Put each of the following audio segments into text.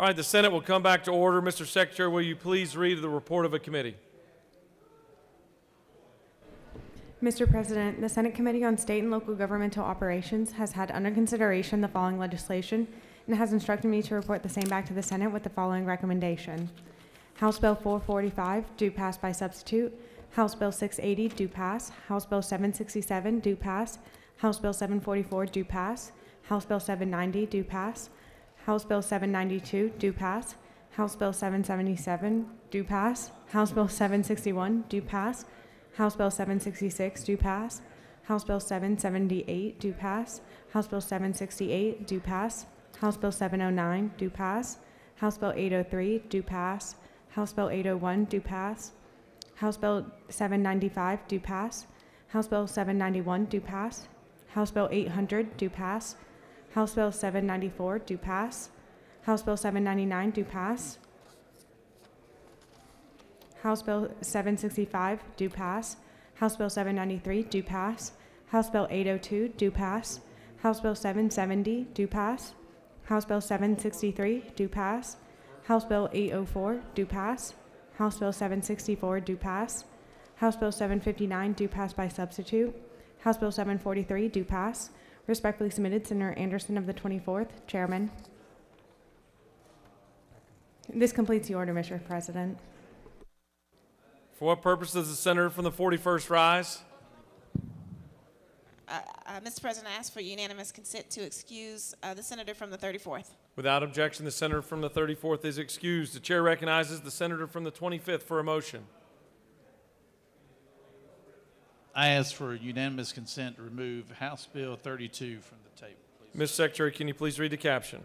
All right, the Senate will come back to order. Mr. Secretary, will you please read the report of a committee? Mr. President, the Senate Committee on State and Local Governmental Operations has had under consideration the following legislation and has instructed me to report the same back to the Senate with the following recommendation. House Bill 445, do pass by substitute. House Bill 680, do pass. House Bill 767, do pass. House Bill 744, do pass. House Bill 790, do pass. House Bill 792, do pass. House Bill 777, do pass. House Bill 761, do pass. House Bill 766, do pass. House Bill 778, do pass. House Bill 768, do pass. House Bill 709, do pass. House Bill 803, do pass. House Bill 801, do pass. House Bill 795, do pass. House Bill 791, do pass. House Bill 800, do pass. House Bill 794, do pass. House Bill 799, do pass. House Bill 765, do pass. House Bill 793, do pass. House Bill 802, do pass. House Bill 770, do pass. House Bill 763, do pass. House Bill 804, do pass. House Bill 764, do pass. House Bill 759, do pass by substitute. House Bill 743, do pass. Respectfully submitted, Senator Anderson of the 24th, Chairman. This completes the order, Mr. President. For what purpose does the senator from the 41st rise? Mr. President, I ask for unanimous consent to excuse the senator from the 34th. Without objection, the senator from the 34th is excused. The chair recognizes the senator from the 25th for a motion. I ask for unanimous consent to remove House Bill 32 from the table, please. Mr. Secretary, can you please read the caption?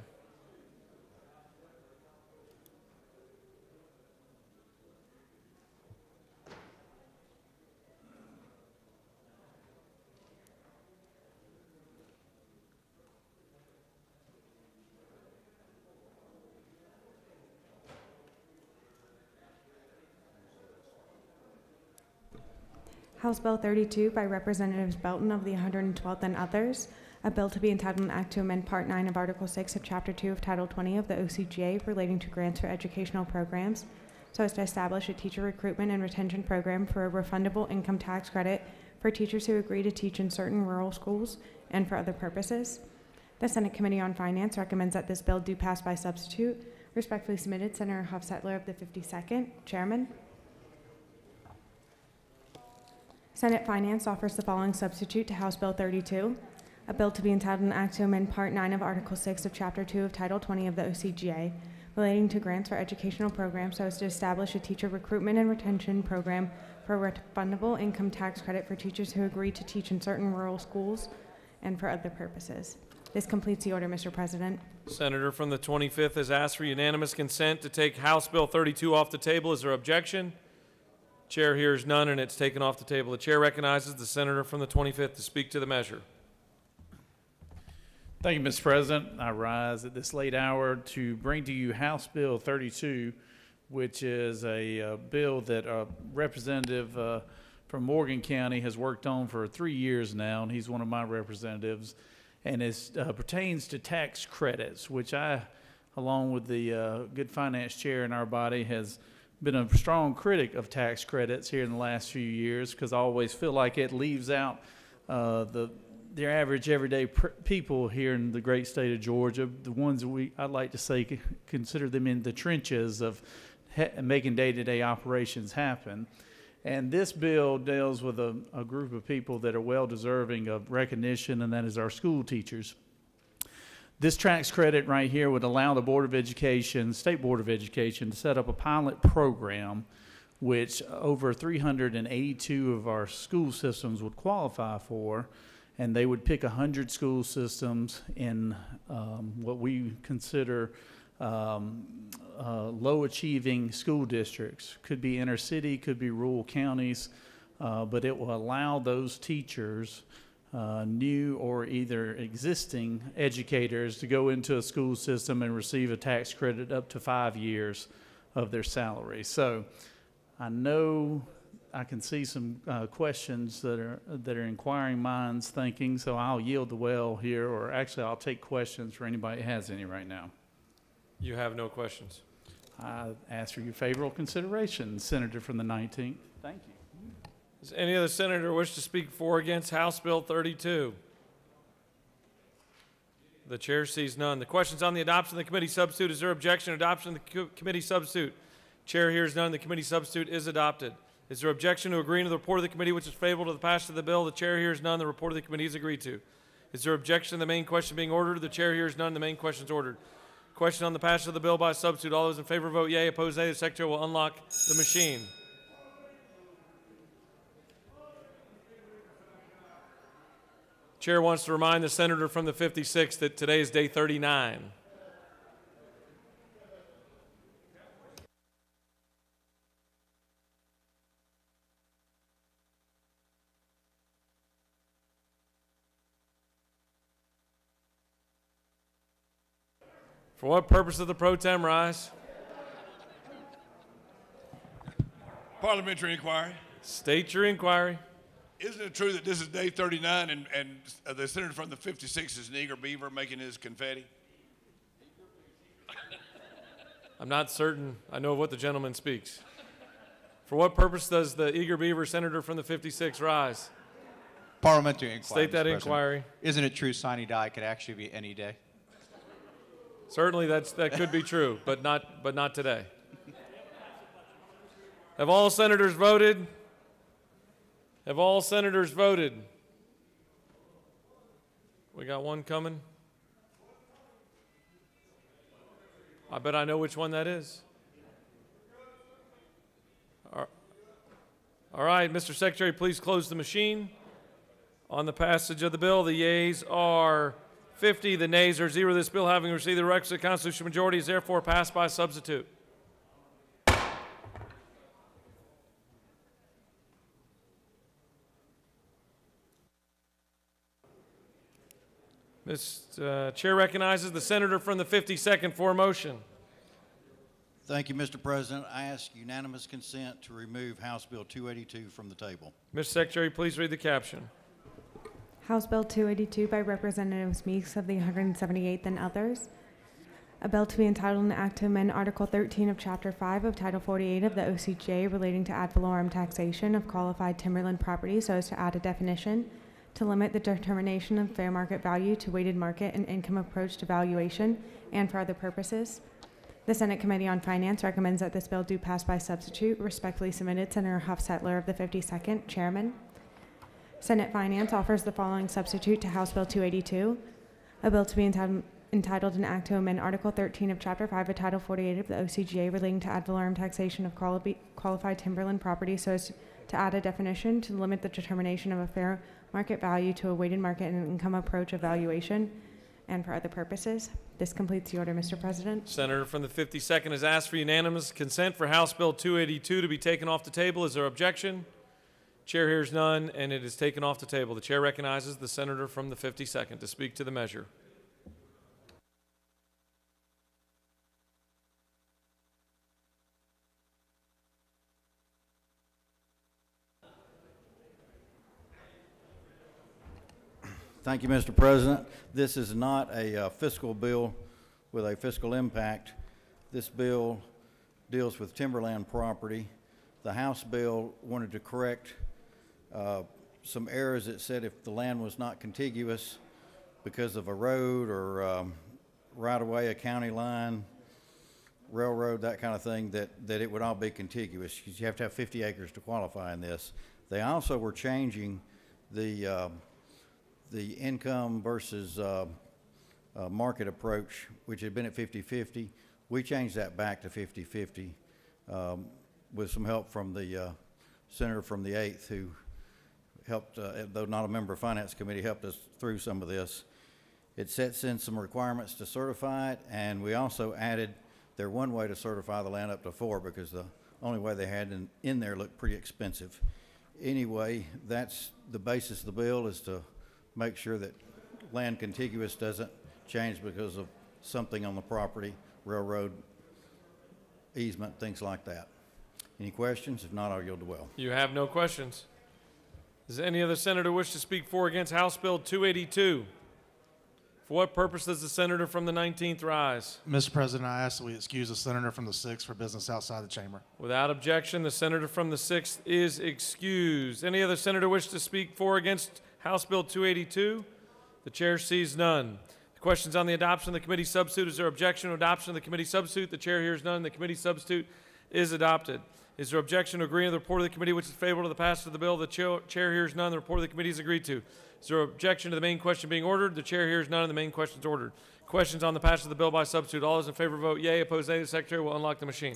House Bill 32 by Representatives Belton of the 112th and others, a bill to be entitled an act to amend Part 9 of Article 6 of Chapter 2 of Title 20 of the OCGA relating to grants for educational programs, so as to establish a teacher recruitment and retention program for a refundable income tax credit for teachers who agree to teach in certain rural schools and for other purposes. The Senate Committee on Finance recommends that this bill do pass by substitute. Respectfully submitted, Senator Hofstetler of the 52nd, Chairman. Senate Finance offers the following substitute to House Bill 32, a bill to be entitled an act to amend Part 9 of Article 6 of Chapter 2 of Title 20 of the OCGA relating to grants for educational programs so as to establish a teacher recruitment and retention program for a refundable income tax credit for teachers who agree to teach in certain rural schools and for other purposes. This completes the order, Mr. President. Senator from the 25th has asked for unanimous consent to take House Bill 32 off the table. Is there objection? Chair hears none, and it's taken off the table. The chair recognizes the senator from the 25th to speak to the measure. Thank you, Mr. President. I rise at this late hour to bring to you House Bill 32, which is a bill that a representative from Morgan County has worked on for 3 years now, and he's one of my representatives, and it pertains to tax credits, which I, along with the good finance chair in our body, has been a strong critic of tax credits here in the last few years because I always feel like it leaves out the average everyday people here in the great state of Georgia, the ones that I'd like to say consider them in the trenches of making day-to-day operations happen. And this bill deals with a group of people that are well deserving of recognition, and that is our school teachers. This tax credit right here would allow the Board of Education, State Board of Education, to set up a pilot program which over 382 of our school systems would qualify for, and they would pick 100 school systems in what we consider low-achieving school districts. Could be inner city, could be rural counties, but it will allow those teachers, new or either existing educators, to go into a school system and receive a tax credit up to 5 years of their salary. So I know I can see some questions that are inquiring minds thinking, so I'll yield the well here, or actually I'll take questions for anybody that has any right now. You have no questions. I ask for your favorable consideration, Senator from the 19th. Thank you. Does any other senator wish to speak for or against House Bill 32? The chair sees none. The question's on the adoption of the committee substitute. Is there objection to adoption of the committee substitute? Chair hears none. The committee substitute is adopted. Is there objection to agreeing to the report of the committee which is favorable to the passage of the bill? The chair hears none. The report of the committee is agreed to. Is there objection to the main question being ordered? The chair hears none. The main question is ordered. Question on the passage of the bill by substitute. All those in favor vote yea. Opposed nay. The secretary will unlock the machine. Chair wants to remind the senator from the 56th that today is day 39. For what purpose of the pro tem rise? Parliamentary inquiry. State your inquiry. Isn't it true that this is day 39 and the senator from the 56 is an eager beaver making his confetti? I'm not certain I know of what the gentleman speaks. For what purpose does the eager beaver senator from the 56 rise? Parliamentary inquiry. State that Mr. President. inquiry. Isn't it true sine die could actually be any day? Certainly that could be true, but not today. Have all senators voted? Have all senators voted? We got one coming. I bet I know which one that is. All right, Mr. Secretary, please close the machine. On the passage of the bill, the yeas are 50, the nays are 0. This bill, having received the requisite constitutional majority, is therefore passed by substitute. Mr. Chair recognizes the senator from the 52nd for a motion. Thank you, Mr. President. I ask unanimous consent to remove House Bill 282 from the table. Mr. Secretary, please read the caption. House Bill 282 by Representatives Meeks of the 178th and others. A bill to be entitled an act to amend Article 13 of Chapter 5 of Title 48 of the OCGA relating to ad valorem taxation of qualified timberland property so as to add a definition to limit the determination of fair market value to weighted market and income approach to valuation and for other purposes. The Senate Committee on Finance recommends that this bill do pass by substitute. Respectfully submitted, Senator Huff-Settler of the 52nd, Chairman. Senate Finance offers the following substitute to House Bill 282, a bill to be entitled an act to amend Article 13 of Chapter 5 of Title 48 of the OCGA relating to ad valorem taxation of qualified timberland property so as to add a definition to limit the determination of a fair market value to a weighted market and income approach of valuation and for other purposes. This completes the order, Mr. President. Senator from the 52nd has asked for unanimous consent for House Bill 282 to be taken off the table. Is there objection? Chair hears none, and it is taken off the table. The chair recognizes the senator from the 52nd to speak to the measure. Thank you, Mr. President. This is not a fiscal bill with a fiscal impact. This bill deals with timberland property. The House bill wanted to correct some errors. It said if the land was not contiguous because of a road or right-of-way, a county line, railroad, that kind of thing, that it would all be contiguous. You have to have 50 acres to qualify in this. They also were changing the income versus market approach, which had been at 50-50. We changed that back to 50-50 with some help from the senator from the 8th who helped, though not a member of Finance Committee, helped us through some of this. It sets in some requirements to certify it, and we also added their one way to certify the land up to 4 because the only way they had in there looked pretty expensive. Anyway, that's the basis of the bill, is to make sure that land contiguous doesn't change because of something on the property, railroad, easement, things like that. Any questions? If not, I'll yield to Will. You have no questions. Does any other senator wish to speak for or against House Bill 282? For what purpose does the senator from the 19th rise? Mr. President, I ask that we excuse the senator from the 6th for business outside the chamber. Without objection, the senator from the 6th is excused. Any other senator wish to speak for or against House Bill 282? The chair sees none. The questions on the adoption of the committee substitute. Is there objection to adoption of the committee substitute? The chair hears none. The committee substitute is adopted. Is there objection to agreeing to the report of the committee which is favorable to the passage of the bill? The chair hears none. The report of the committee is agreed to. Is there objection to the main question being ordered? The chair hears none, and the main question is ordered. Questions on the passage of the bill by substitute. All those in favor vote yea. Opposed, nay. The secretary will unlock the machine.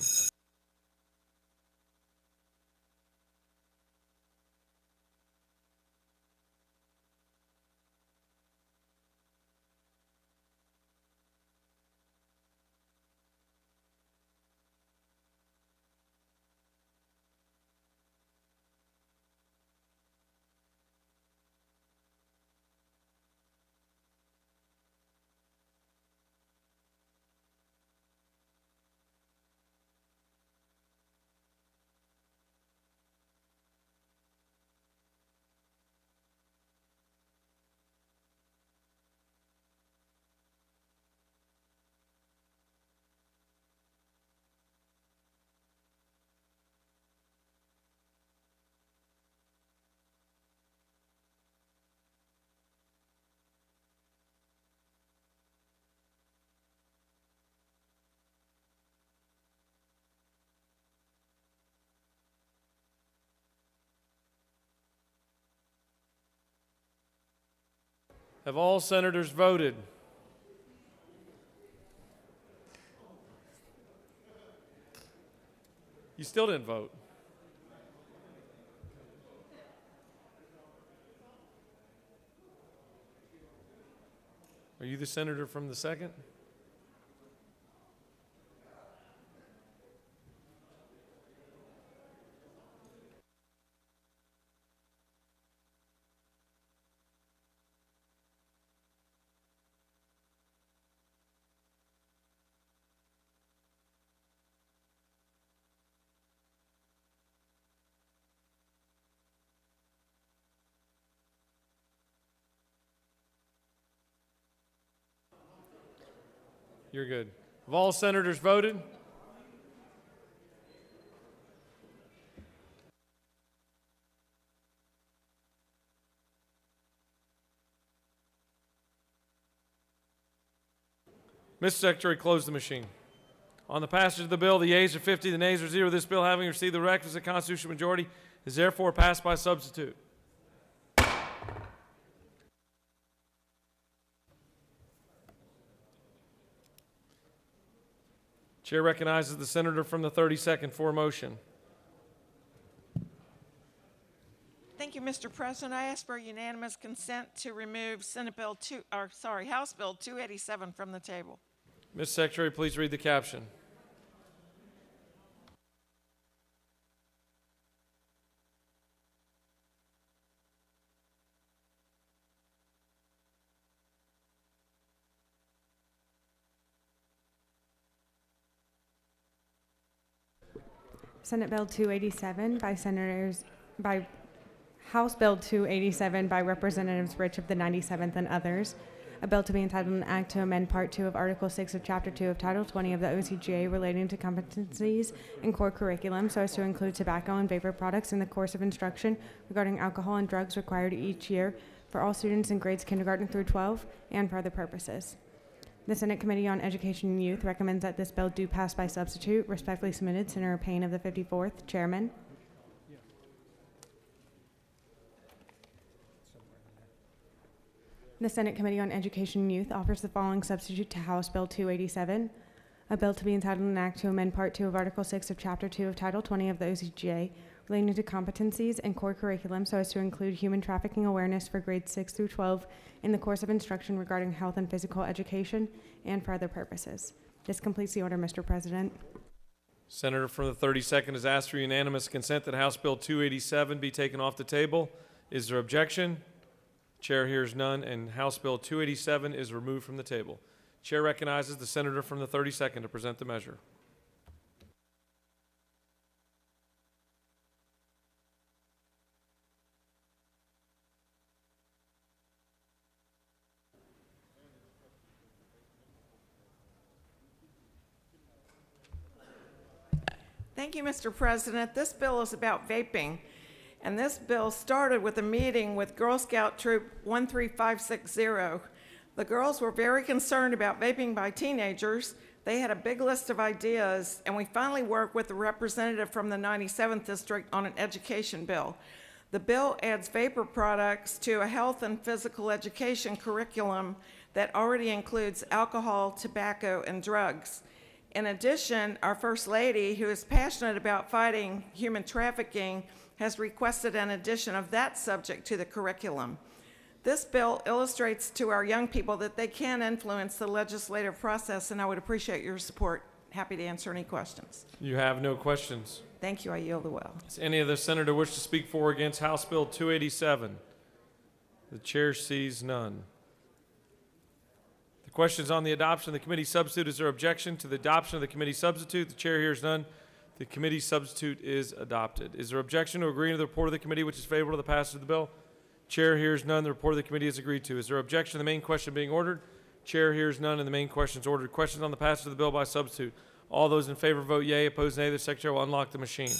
Have all senators voted? You still didn't vote. Are you the senator from the 2nd? You're good. Have all senators voted? Mr. Secretary, close the machine. On the passage of the bill, the yeas are 50, the nays are 0. This bill, having received the requisite constitutional majority, is therefore passed by substitute. Chair recognizes the senator from the 32nd for a motion. Thank you, Mr. President. I ask for unanimous consent to remove House Bill 287 from the table. Ms. Secretary, please read the caption. Senate Bill 287 by House Bill 287 by Representatives Rich of the 97th and others. A bill to be entitled an act to amend Part 2 of Article 6 of Chapter 2 of Title 20 of the OCGA relating to competencies in core curriculum so as to include tobacco and vapor products in the course of instruction regarding alcohol and drugs required each year for all students in grades kindergarten through 12 and for other purposes. The Senate Committee on Education and Youth recommends that this bill do pass by substitute. Respectfully submitted, Senator Payne of the 54th, Chairman. The Senate Committee on Education and Youth offers the following substitute to House Bill 287, a bill to be entitled an act to amend Part 2 of Article 6 of Chapter 2 of Title 20 of the OCGA relating to competencies and core curriculum so as to include human trafficking awareness for grades 6 through 12 in the course of instruction regarding health and physical education and for other purposes. This completes the order, Mr. President. Senator from the 32nd has asked for unanimous consent that House Bill 287 be taken off the table. Is there objection? Chair hears none, and House Bill 287 is removed from the table. Chair recognizes the senator from the 32nd to present the measure. Thank you, Mr. President. This bill is about vaping, and this bill started with a meeting with Girl Scout Troop 13560. The girls were very concerned about vaping by teenagers. They had a big list of ideas, and we finally worked with the representative from the 97th District on an education bill. The bill adds vapor products to a health and physical education curriculum that already includes alcohol, tobacco, and drugs. In addition, our First Lady, who is passionate about fighting human trafficking, has requested an addition of that subject to the curriculum. This bill illustrates to our young people that they can influence the legislative process, and I would appreciate your support. Happy to answer any questions. You have no questions. Thank you. I yield the will. Does any other senator wish to speak for or against House Bill 287? The chair sees none. The question is on the adoption of the committee substitute. Is there objection to the adoption of the committee substitute? The chair hears none. The committee substitute is adopted. Is there objection to agreeing to the report of the committee which is favorable to the passage of the bill? Chair hears none. The report of the committee is agreed to. Is there objection to the main question being ordered? Chair hears none, and the main question is ordered. Questions on the passage of the bill by substitute. All those in favor vote yea. Opposed, nay. The secretary will unlock the machine.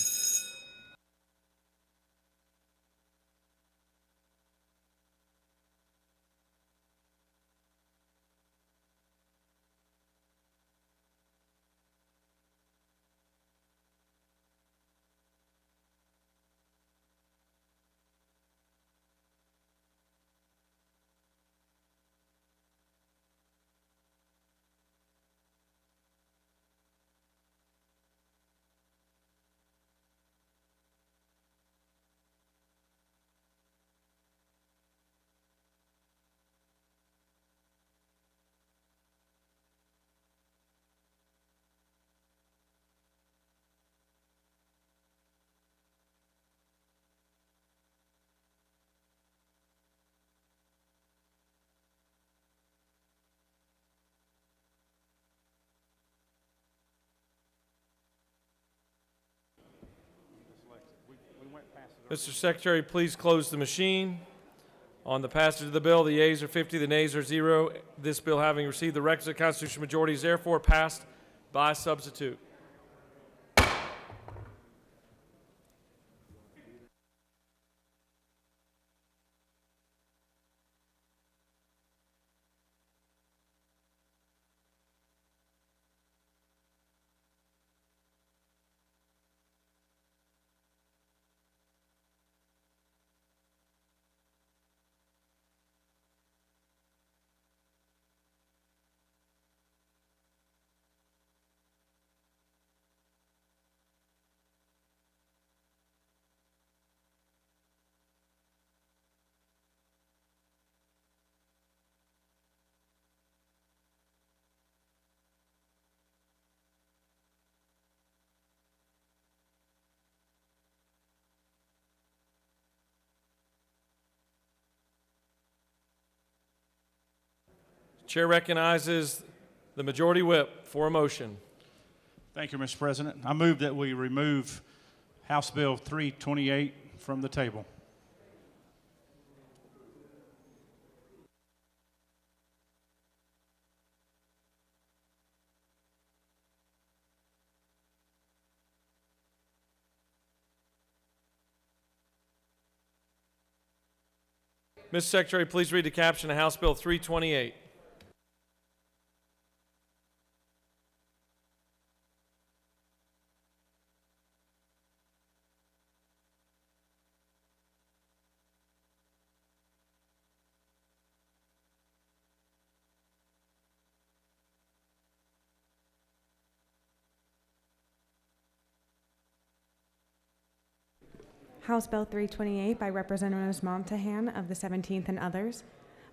Mr. Secretary, please close the machine. On the passage of the bill, the yeas are 50, the nays are 0. This bill, having received the requisite constitutional majority, is therefore passed by substitute. Chair recognizes the majority whip for a motion. Thank you, Mr. President. I move that we remove House Bill 328 from the table. Mr. Secretary, please read the caption of House Bill 328. House Bill 328 by Representatives Montahan of the 17th and others.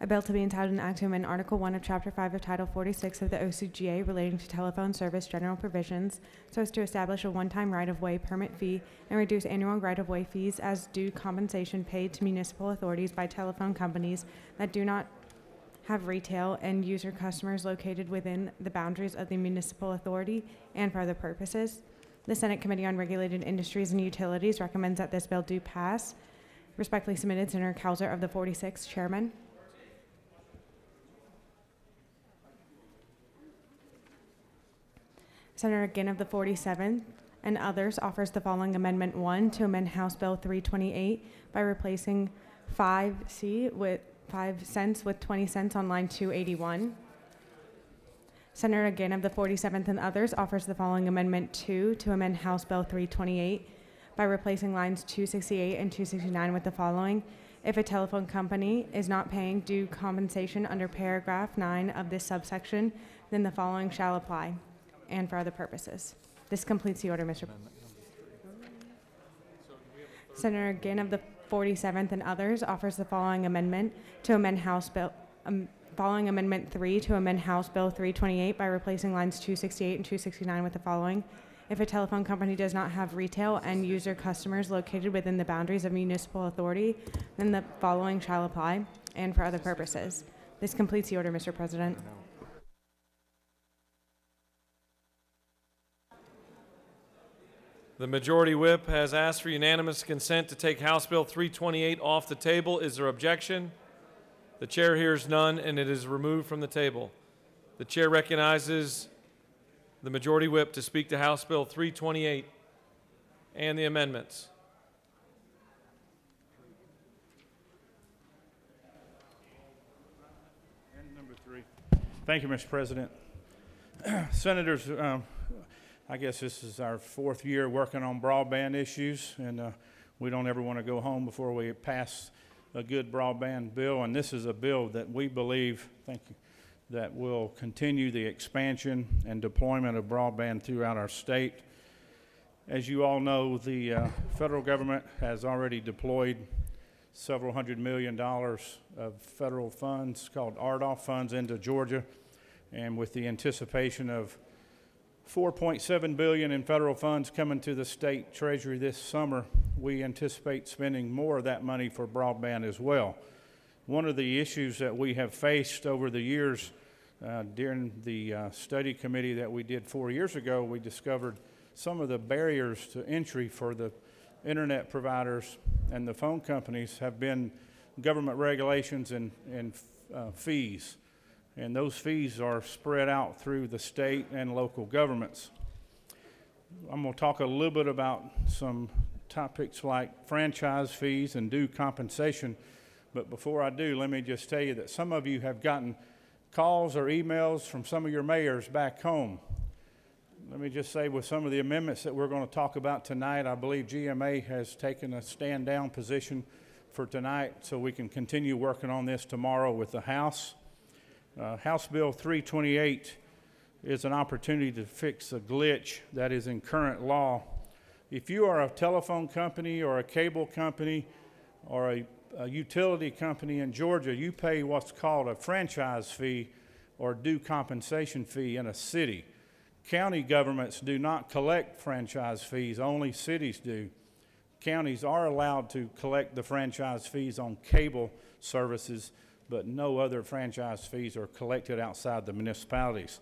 A bill to be entitled an act to amend Article 1 of Chapter 5 of Title 46 of the OCGA relating to telephone service general provisions so as to establish a one-time right-of-way permit fee and reduce annual right-of-way fees as due compensation paid to municipal authorities by telephone companies that do not have retail and user customers located within the boundaries of the municipal authority and for other purposes. The Senate Committee on Regulated Industries and Utilities recommends that this bill do pass. Respectfully submitted, Senator Kauser of the 46th, Chairman. Senator Ginn of the 47th, and others offers the following Amendment 1 to amend House Bill 328 by replacing 5C with 5 cents with 20 cents on line 281. Senator Ginn of the 47th and others offers the following Amendment 2 to amend House Bill 328 by replacing lines 268 and 269 with the following. If a telephone company is not paying due compensation under paragraph 9 of this subsection, then the following shall apply, and for other purposes. This completes the order, Mr. Senator Ginn of the 47th and others offers the following amendment to amend House Bill, following Amendment 3 to amend House Bill 328 by replacing lines 268 and 269 with the following. If a telephone company does not have retail end user customers located within the boundaries of municipal authority, then the following shall apply, and for other purposes. This completes the order, Mr. President. The Majority Whip has asked for unanimous consent to take House Bill 328 off the table. Is there objection? The chair hears none, and it is removed from the table. The chair recognizes the Majority Whip to speak to House Bill 328 and the amendments. And number 3. Thank you, Mr. President. Senators, I guess this is our 4th year working on broadband issues, and we don't ever want to go home before we pass a good broadband bill, and this is a bill that we believe, thank you, that will continue the expansion and deployment of broadband throughout our state. As you all know, the federal government has already deployed several $100 million of federal funds called RDOF funds into Georgia, and with the anticipation of $4.7 billion in federal funds coming to the state treasury this summer, we anticipate spending more of that money for broadband as well. One of the issues that we have faced over the years during the study committee that we did 4 years ago, we discovered some of the barriers to entry for the internet providers and the phone companies have been government regulations and fees. And those fees are spread out through the state and local governments. I'm going to talk a little bit about some topics like franchise fees and due compensation. But before I do, let me just tell you that some of you have gotten calls or emails from some of your mayors back home. Let me just say with some of the amendments that we're going to talk about tonight, I believe GMA has taken a stand-down position for tonight so we can continue working on this tomorrow with the House. House Bill 328 is an opportunity to fix a glitch that is in current law. If you are a telephone company or a cable company or a utility company in Georgia, you pay what's called a franchise fee or due compensation fee in a city. County governments do not collect franchise fees, only cities do. Counties are allowed to collect the franchise fees on cable services, but no other franchise fees are collected outside the municipalities.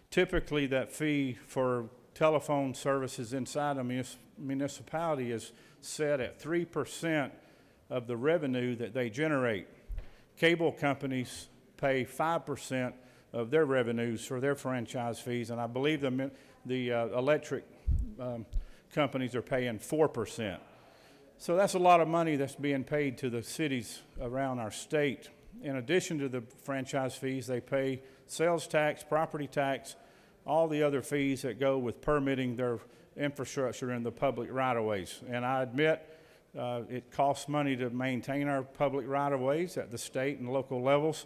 Typically, that fee for telephone services inside a municipality is set at 3% of the revenue that they generate. Cable companies pay 5% of their revenues for their franchise fees, and I believe the electric companies are paying 4%. So that's a lot of money that's being paid to the cities around our state. In addition to the franchise fees, they pay sales tax, property tax, all the other fees that go with permitting their infrastructure in the public right-of-ways. And I admit it costs money to maintain our public right-of-ways at the state and local levels,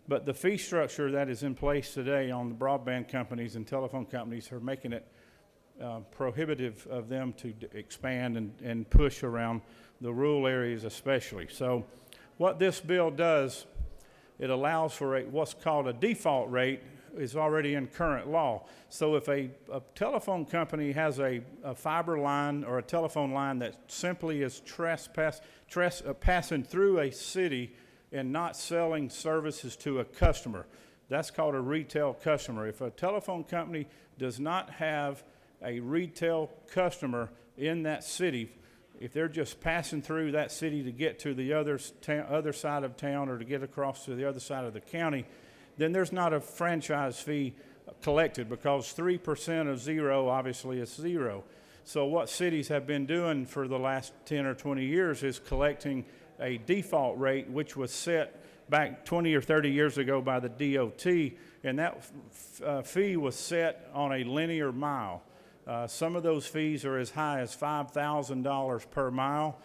but the fee structure that is in place today on the broadband companies and telephone companies are making it prohibitive of them to expand and push around the rural areas especially. So what this bill does, it allows for what's called a default rate is already in current law. So if a telephone company has a fiber line or a telephone line that simply is passing through a city and not selling services to a customer, that's called a retail customer. If a telephone company does not have a retail customer in that city, if they're just passing through that city to get to the other side of town or to get across to the other side of the county, then there's not a franchise fee collected because 3% of zero obviously is zero. So what cities have been doing for the last 10 or 20 years is collecting a default rate, which was set back 20 or 30 years ago by the DOT, and that fee was set on a linear mile. Some of those fees are as high as $5,000 per mile.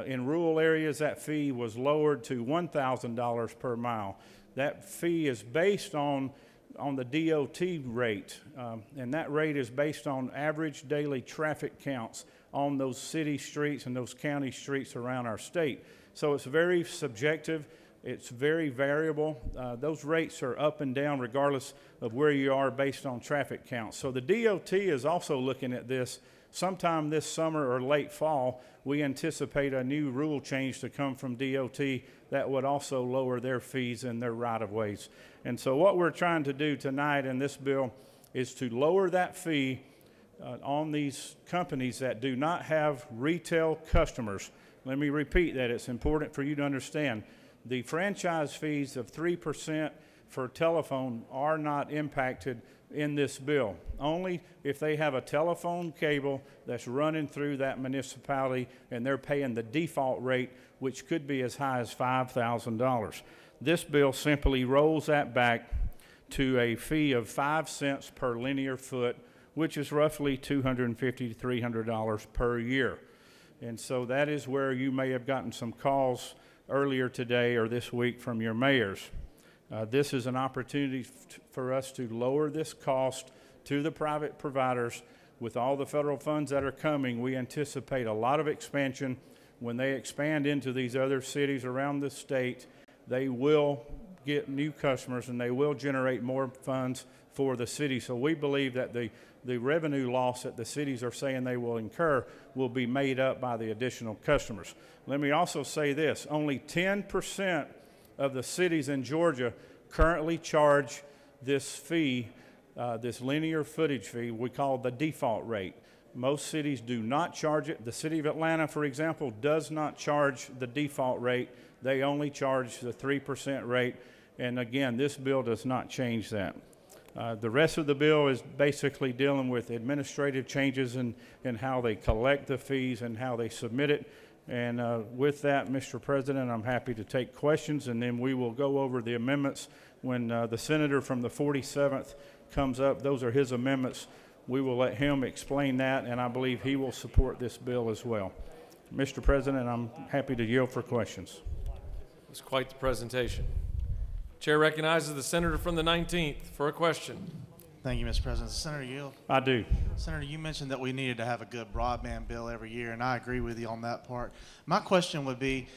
In rural areas, that fee was lowered to $1,000 per mile. That fee is based on the DOT rate, and that rate is based on average daily traffic counts on those city streets and those county streets around our state. So it's very subjective. It's very variable. Those rates are up and down regardless of where you are based on traffic counts. So the DOT is also looking at this. Sometime this summer or late fall, we anticipate a new rule change to come from DOT that would also lower their fees and their right-of-ways. And so what we're trying to do tonight in this bill is to lower that fee on these companies that do not have retail customers. Let me repeat that. It's important for you to understand. The franchise fees of 3% for telephone are not impacted in this bill. Only if they have a telephone cable that's running through that municipality and they're paying the default rate, which could be as high as $5,000. This bill simply rolls that back to a fee of 5 cents per linear foot, which is roughly $250 to $300 per year. And so that is where you may have gotten some calls earlier today or this week from your mayors. This is an opportunity for us to lower this cost to the private providers. With all the federal funds that are coming, we anticipate a lot of expansion. When they expand into these other cities around the state, they will get new customers and they will generate more funds for the city. So we believe that the revenue loss that the cities are saying they will incur will be made up by the additional customers. Let me also say this, only 10% of the cities in Georgia currently charge this fee, this linear footage fee we call the default rate. Most cities do not charge it. The city of Atlanta, for example, does not charge the default rate. They only charge the 3% rate. And again, this bill does not change that. The rest of the bill is basically dealing with administrative changes in how they collect the fees and how they submit it. And with that, Mr. President, I'm happy to take questions, and then we will go over the amendments when the senator from the 47th comes up. Those are his amendments. We will let him explain that, and I believe he will support this bill as well. Mr. President, I'm happy to yield for questions. It's quite the presentation. Chair recognizes the senator from the 19th for a question. Thank you, Mr. President. Senator Yield. I do. Senator, you mentioned that we needed to have a good broadband bill every year, and I agree with you on that part. My question would be,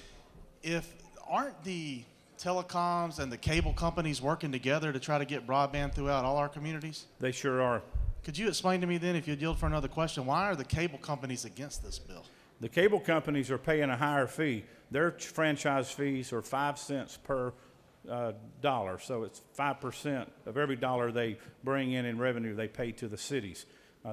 aren't the telecoms and the cable companies working together to try to get broadband throughout all our communities? They sure are. Could you explain to me then, if you'd yield for another question, why are the cable companies against this bill? The cable companies are paying a higher fee. Their franchise fees are 5 cents per dollar, so it's 5% of every dollar they bring in revenue they pay to the cities.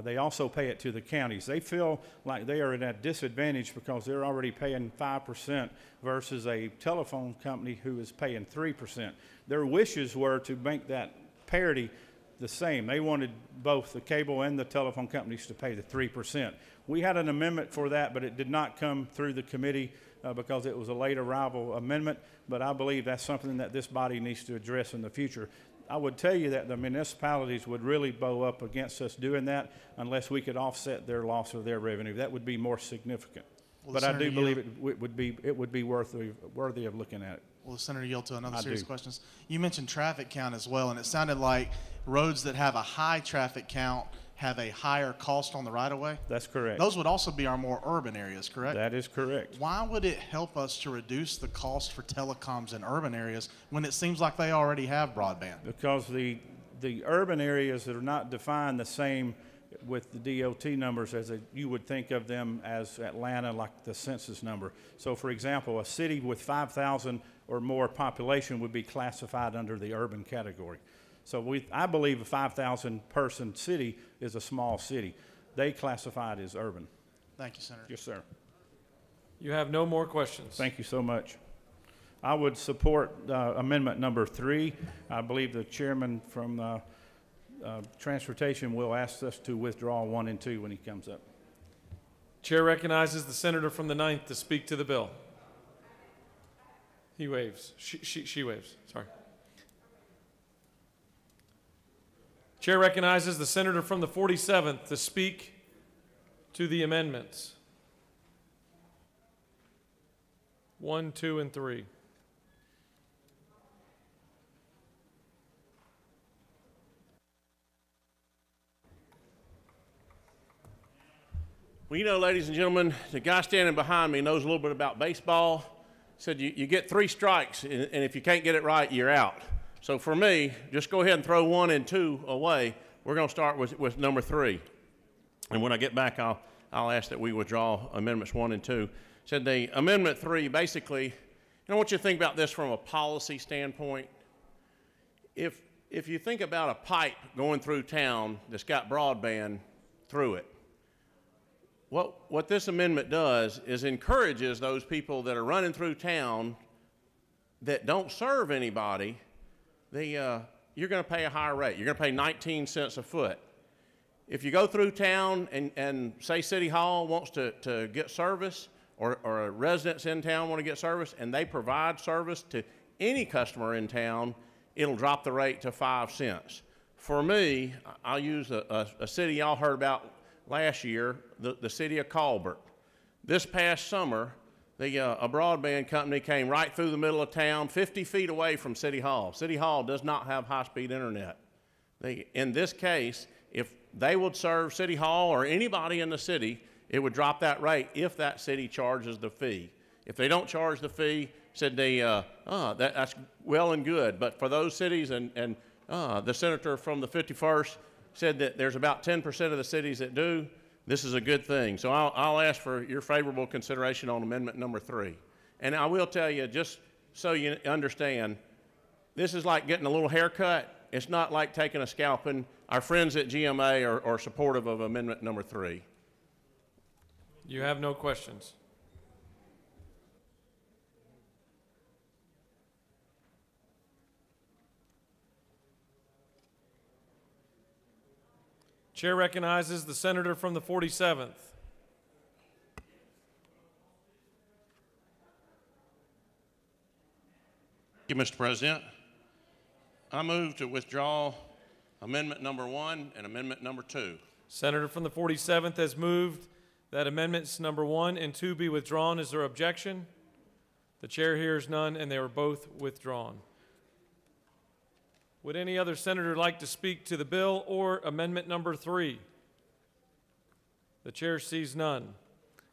They also pay it to the counties. They feel like they are at a disadvantage because they're already paying 5% versus a telephone company who is paying 3%. Their wishes were to make that parity the same. They wanted both the cable and the telephone companies to pay the 3%. We had an amendment for that, but it did not come through the committee because it was a late arrival amendment, but I believe that's something that this body needs to address in the future. I would tell you that the municipalities would really bow up against us doing that unless we could offset their loss of their revenue. That would be more significant. Well, but I do believe it would be worthy of looking at it. Well, Senator, yield to another series of questions. You mentioned traffic count as well, and it sounded like roads that have a high traffic count have a higher cost on the right-of-way? That's correct. Those would also be our more urban areas, correct? That is correct. Why would it help us to reduce the cost for telecoms in urban areas when it seems like they already have broadband? Because the urban areas that are not defined the same with the DOT numbers as you would think of them as Atlanta, like the census number. So, for example, a city with 5,000 or more population would be classified under the urban category. So I believe a 5,000 person city is a small city. They classify it as urban. Thank you, Senator. Yes, sir. You have no more questions. Thank you so much. I would support amendment number 3. I believe the chairman from transportation will ask us to withdraw 1 and 2 when he comes up. Chair recognizes the senator from the 9th to speak to the bill. He waves. She waves. Sorry. Chair recognizes the senator from the 47th to speak to the amendments. 1, 2, and 3. Well, you know, ladies and gentlemen, the guy standing behind me knows a little bit about baseball. Said you get 3 strikes, and if you can't get it right, you're out. So for me, just go ahead and throw 1 and 2 away. We're going to start with number 3. And when I get back, I'll ask that we withdraw amendments 1 and 2. Said the amendment 3, basically, I want you to think about this from a policy standpoint. If you think about a pipe going through town that's got broadband through it, what this amendment does is encourages those people that are running through town that don't serve anybody, you're going to pay a higher rate. You're going to pay 19 cents a foot. If you go through town and say City Hall wants to get service, or residents in town want to get service, and they provide service to any customer in town, it'll drop the rate to 5 cents. For me, I'll use a city y'all heard about last year, the city of Colbert. This past summer, a broadband company came right through the middle of town, 50 feet away from City Hall. City Hall does not have high-speed internet. In this case, if they would serve City Hall or anybody in the city, it would drop that rate if that city charges the fee. If they don't charge the fee, said that's well and good. But for those cities, and the senator from the 51st said that there's about 10% of the cities that do, this is a good thing. So I'll ask for your favorable consideration on amendment number 3. And I will tell you, just so you understand, this is like getting a little haircut. It's not like taking a scalping. Our friends at GMA are supportive of amendment number 3. You have no questions. Chair recognizes the senator from the 47th. Thank you, Mr. President. I move to withdraw amendment number 1 and amendment number 2. Senator from the 47th has moved that amendments number 1 and 2 be withdrawn. Is there objection? The chair hears none, and they are both withdrawn. Would any other senator like to speak to the bill or amendment number 3? The chair sees none.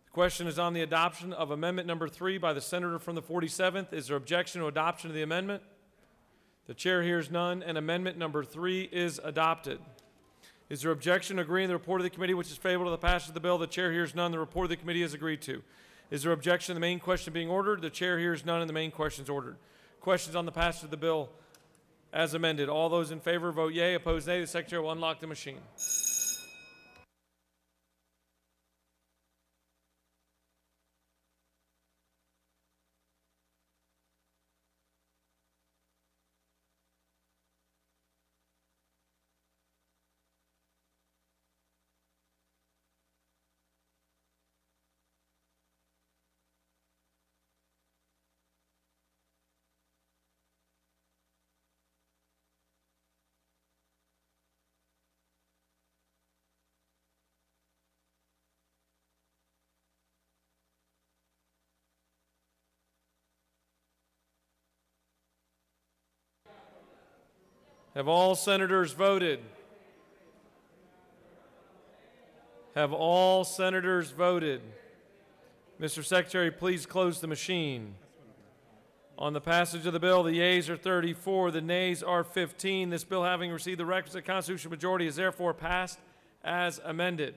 The question is on the adoption of amendment number 3 by the senator from the 47th. Is there objection to adoption of the amendment? The chair hears none, and amendment number 3 is adopted. Is there objection to agreeing to the report of the committee which is favorable to the passage of the bill? The chair hears none. The report of the committee is agreed to. Is there objection to the main question being ordered? The chair hears none, and the main question is ordered. Questions on the passage of the bill as amended. All those in favor vote yea. Opposed nay. The secretary will unlock the machine. Have all senators voted? Have all senators voted? Mr. Secretary, please close the machine. On the passage of the bill, the yeas are 34, the nays are 15. This bill, having received the requisite constitutional majority, is therefore passed as amended.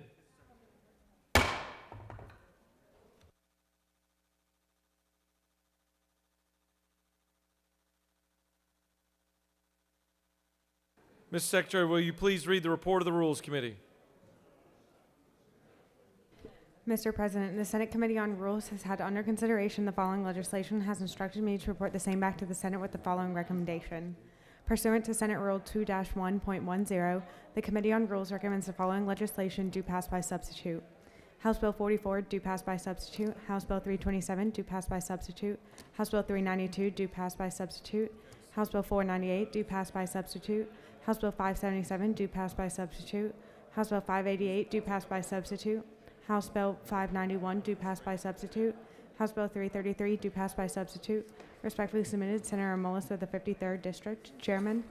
Mr. Secretary, will you please read the report of the Rules Committee? Mr. President, the Senate Committee on Rules has had under consideration the following legislation and has instructed me to report the same back to the Senate with the following recommendation. Pursuant to Senate Rule 2-1.10, the Committee on Rules recommends the following legislation do pass by substitute. House Bill 44, do pass by substitute. House Bill 327, do pass by substitute. House Bill 392, do pass by substitute. House Bill 498, do pass by substitute. House Bill 577, do pass by substitute. House Bill 588, do pass by substitute. House Bill 591, do pass by substitute. House Bill 333, do pass by substitute. Respectfully submitted, Senator Mullis of the 53rd District. Chairman.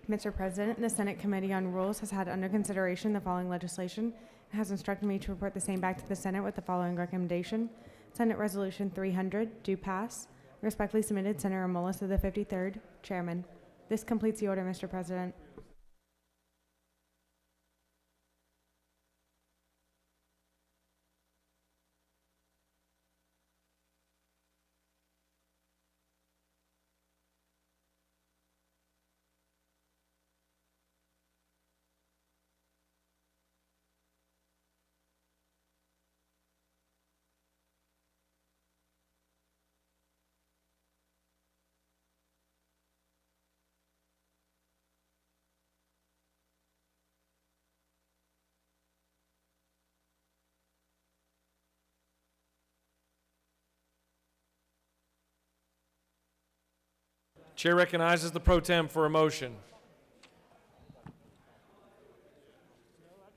Mr. President, the Senate Committee on Rules has had under consideration the following legislation and has instructed me to report the same back to the Senate with the following recommendation. Senate Resolution 300, do pass. Respectfully submitted, Senator Mullis of the 53rd. Chairman. This completes the order, Mr. President. Chair recognizes the pro tem for a motion.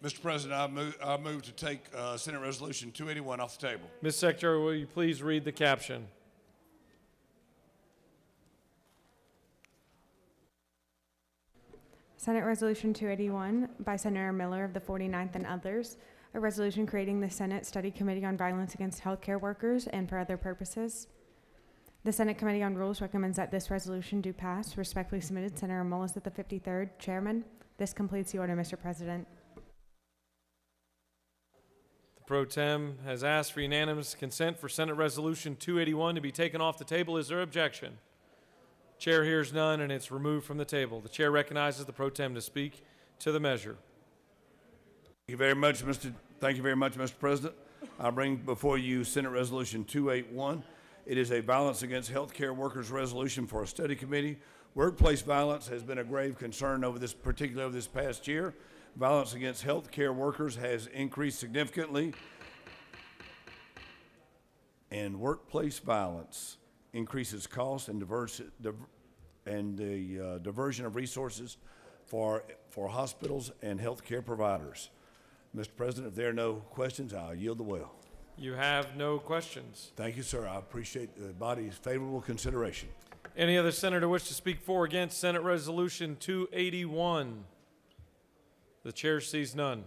Mr. President, I move to take Senate Resolution 281 off the table. Ms. Secretary, will you please read the caption? Senate Resolution 281 by Senator Miller of the 49th and others, a resolution creating the Senate Study Committee on Violence Against Healthcare Workers and for other purposes. The Senate Committee on Rules recommends that this resolution do pass. Respectfully submitted, Senator Mullis of the 53rd. Chairman. This completes the order, Mr. President. The pro tem has asked for unanimous consent for Senate Resolution 281 to be taken off the table. Is there objection? Chair hears none, and it's removed from the table. The chair recognizes the pro tem to speak to the measure. Thank you very much, Mr. President. I bring before you Senate Resolution 281. It is a violence against healthcare workers resolution for a study committee. Workplace violence has been a grave concern particularly over this past year. Violence against healthcare workers has increased significantly, and workplace violence increases costs and the diversion of resources for hospitals and healthcare providers. Mr. President, if there are no questions, I'll yield the well. You have no questions. Thank you, sir. I appreciate the body's favorable consideration. Any other senator wish to speak for or against Senate Resolution 281? The chair sees none.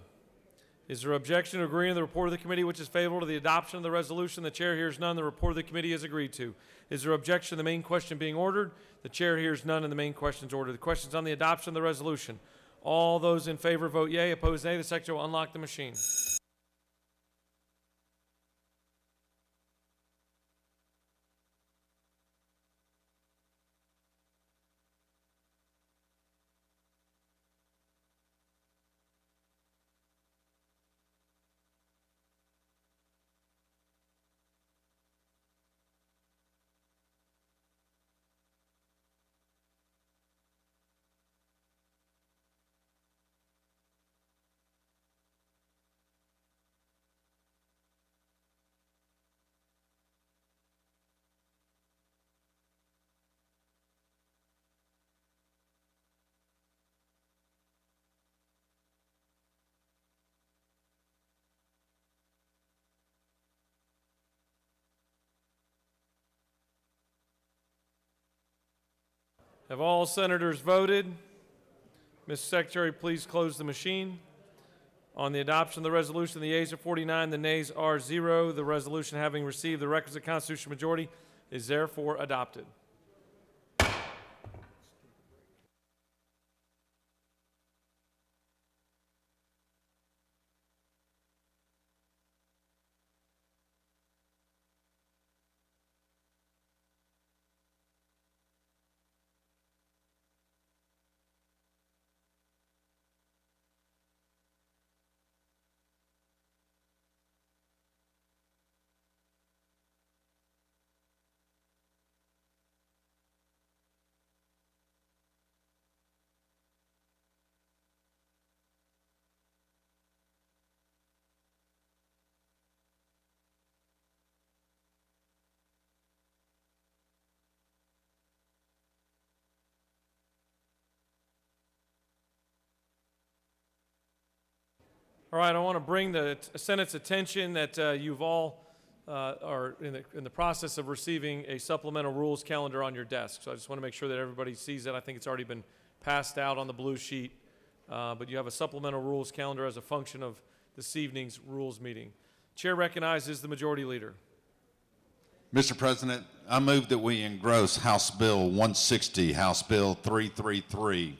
Is there objection to agreeing to the report of the committee which is favorable to the adoption of the resolution? The chair hears none. The report of the committee is agreed to. Is there objection to the main question being ordered? The chair hears none and the main question is ordered. The question is on the adoption of the resolution. All those in favor vote yea. Opposed nay. The secretary will unlock the machine. Have all senators voted? Mr. Secretary, please close the machine. On the adoption of the resolution, the yeas are 49, the nays are 0. The resolution, having received the requisite constitutional majority, is therefore adopted. All right, I want to bring the Senate's attention that you've all are in the process of receiving a supplemental rules calendar on your desk. So I just want to make sure that everybody sees that. I think it's already been passed out on the blue sheet, but you have a supplemental rules calendar as a function of this evening's rules meeting. Chair recognizes the Majority Leader. Mr. President, I move that we engross House Bill 160, House Bill 333,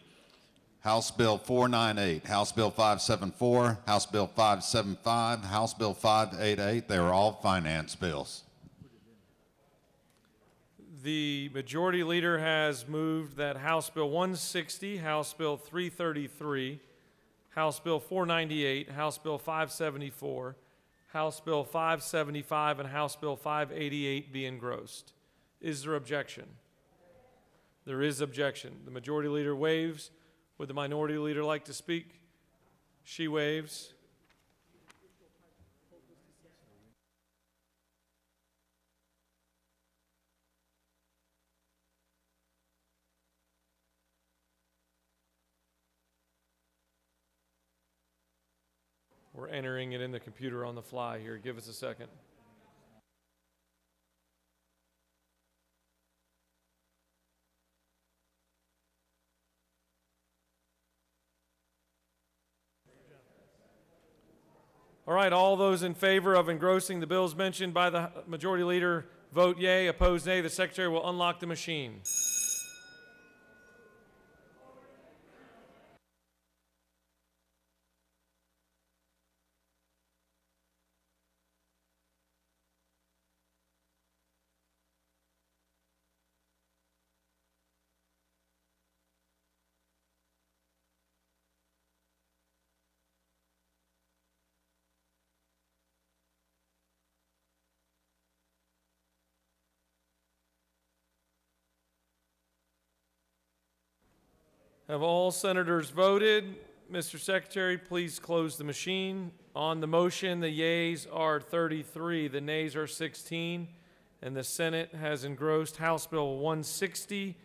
House Bill 498, House Bill 574, House Bill 575, House Bill 588. They are all finance bills. The Majority Leader has moved that House Bill 160, House Bill 333, House Bill 498, House Bill 574, House Bill 575, and House Bill 588 be engrossed. Is there objection? There is objection. The Majority Leader waives. Would the Minority Leader like to speak? She waives. We're entering it in the computer on the fly here. Give us a second. All right, all those in favor of engrossing the bills mentioned by the Majority Leader, vote yea. Opposed, nay. The Secretary will unlock the machine. Have all senators voted? Mr. Secretary, please close the machine. On the motion, the yeas are 33, the nays are 16, and the Senate has engrossed House Bill 160,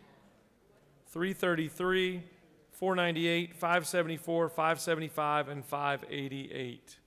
333, 498, 574, 575, and 588.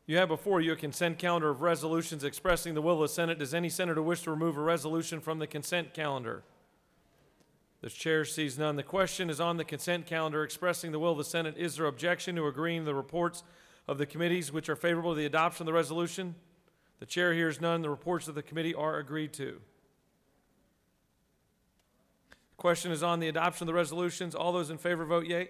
You have before you a consent calendar of resolutions expressing the will of the Senate. Does any senator wish to remove a resolution from the consent calendar? The chair sees none. The question is on the consent calendar expressing the will of the Senate. Is there objection to agreeing to the reports of the committees which are favorable to the adoption of the resolution? The chair hears none. The reports of the committee are agreed to. The question is on the adoption of the resolutions. All those in favor vote yea.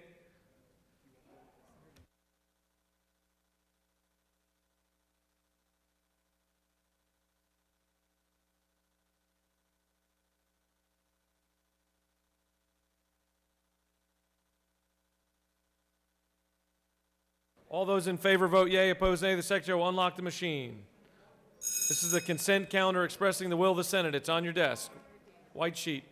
All those in favor vote yea. Opposed, nay. The Secretary will unlock the machine. This is the consent calendar expressing the will of the Senate. It's on your desk. White sheet.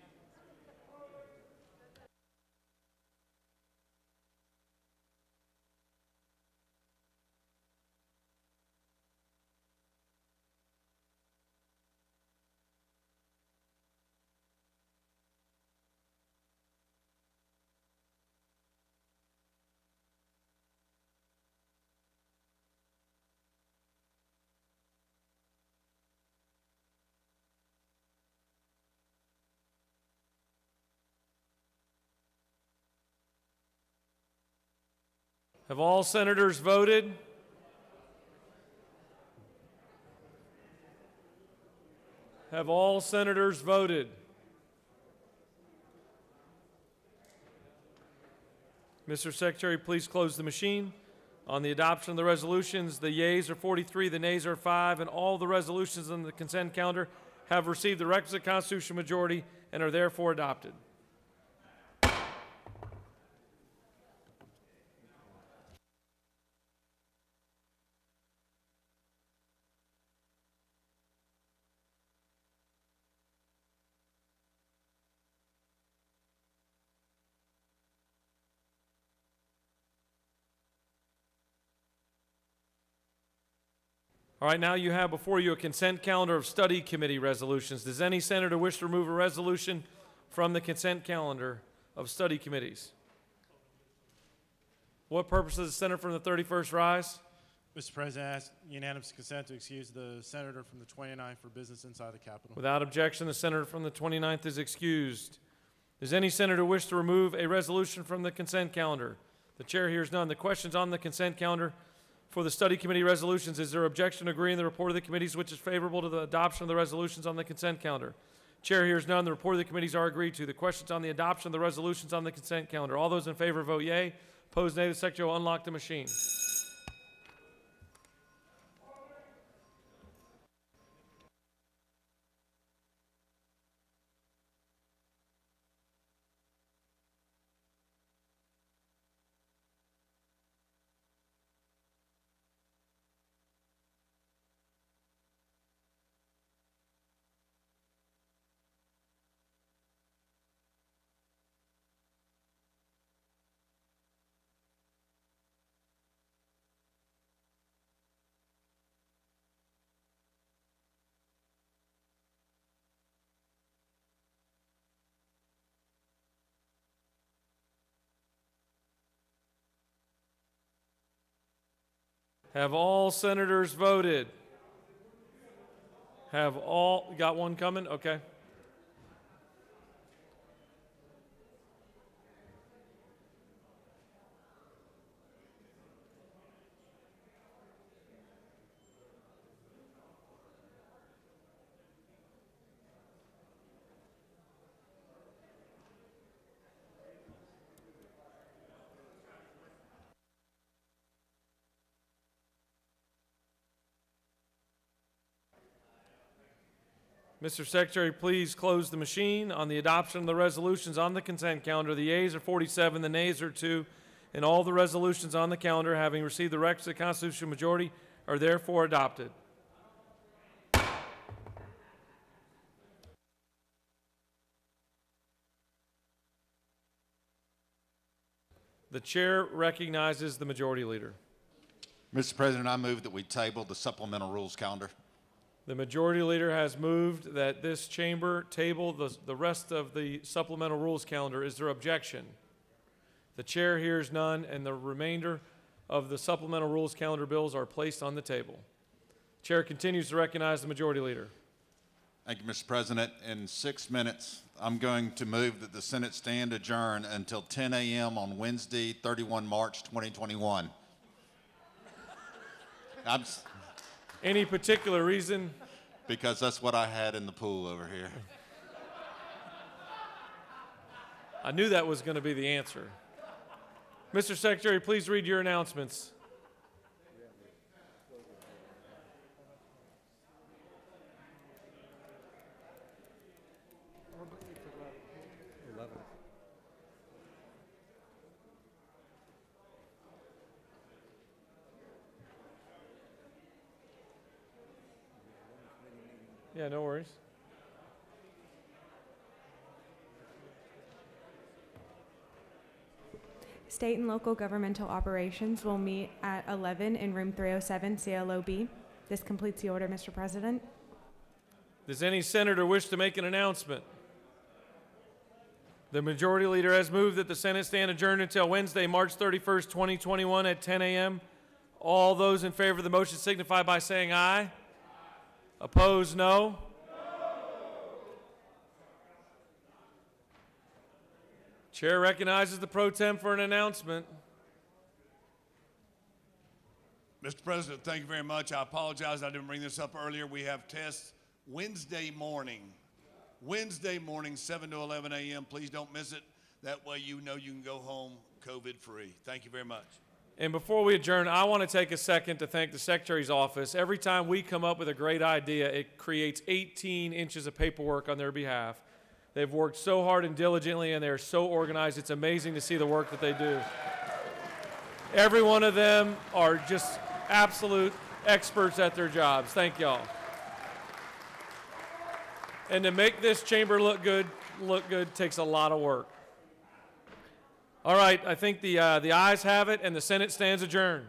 Have all senators voted? Have all senators voted? Mr. Secretary, please close the machine. On the adoption of the resolutions, the yeas are 43, the nays are 5, and all the resolutions on the consent calendar have received the requisite constitutional majority and are therefore adopted. All right, now you have before you a consent calendar of study committee resolutions. Does any senator wish to remove a resolution from the consent calendar of study committees? What purpose does the senator from the 31st rise? Mr. President, I ask unanimous consent to excuse the senator from the 29th for business inside the Capitol. Without objection, the senator from the 29th is excused. Does any senator wish to remove a resolution from the consent calendar? The chair hears none. The questions on the consent calendar for the study committee resolutions, is there objection to agreeing the report of the committees which is favorable to the adoption of the resolutions on the consent calendar? Chair hears none. The report of the committees are agreed to. The questions on the adoption of the resolutions on the consent calendar. All those in favor vote yea. Opposed nay. The secretary will unlock the machine. Have all senators voted? Have all, got one coming? Okay. Mr. Secretary, please close the machine. On the adoption of the resolutions on the consent calendar, the yeas are 47, the nays are 2, and all the resolutions on the calendar, having received the requisite constitutional majority, are therefore adopted. The chair recognizes the majority leader. Mr. President, I move that we table the supplemental rules calendar. The majority leader has moved that this chamber table the rest of the supplemental rules calendar. Is there objection? The chair hears none, and the remainder of the supplemental rules calendar bills are placed on the table. Chair continues to recognize the majority leader. Thank you, Mr. President. In 6 minutes, I'm going to move that the Senate stand adjourned until 10 a.m. on Wednesday, 31 March 2021. Any particular reason? Because that's what I had in the pool over here. I knew that was going to be the answer. Mr. Secretary, please read your announcements. Yeah, no worries. State and local governmental operations will meet at 11 in room 307 CLOB. This completes the order, Mr. President. Does any senator wish to make an announcement? The majority leader has moved that the Senate stand adjourned until Wednesday, March 31st, 2021 at 10 a.m. All those in favor of the motion signify by saying aye. Opposed, no. Chair recognizes the pro tem for an announcement. Mr. President, thank you very much. I apologize I didn't bring this up earlier. We have tests Wednesday morning, 7 to 11 a.m. Please don't miss it. That way you know you can go home COVID-free. Thank you very much. And before we adjourn, I want to take a second to thank the Secretary's office. Every time we come up with a great idea, it creates 18 inches of paperwork on their behalf. They've worked so hard and diligently, and they're so organized. It's amazing to see the work that they do. Every one of them are just absolute experts at their jobs. Thank y'all. And to make this chamber look good takes a lot of work. All right, I think the ayes have it, and the Senate stands adjourned.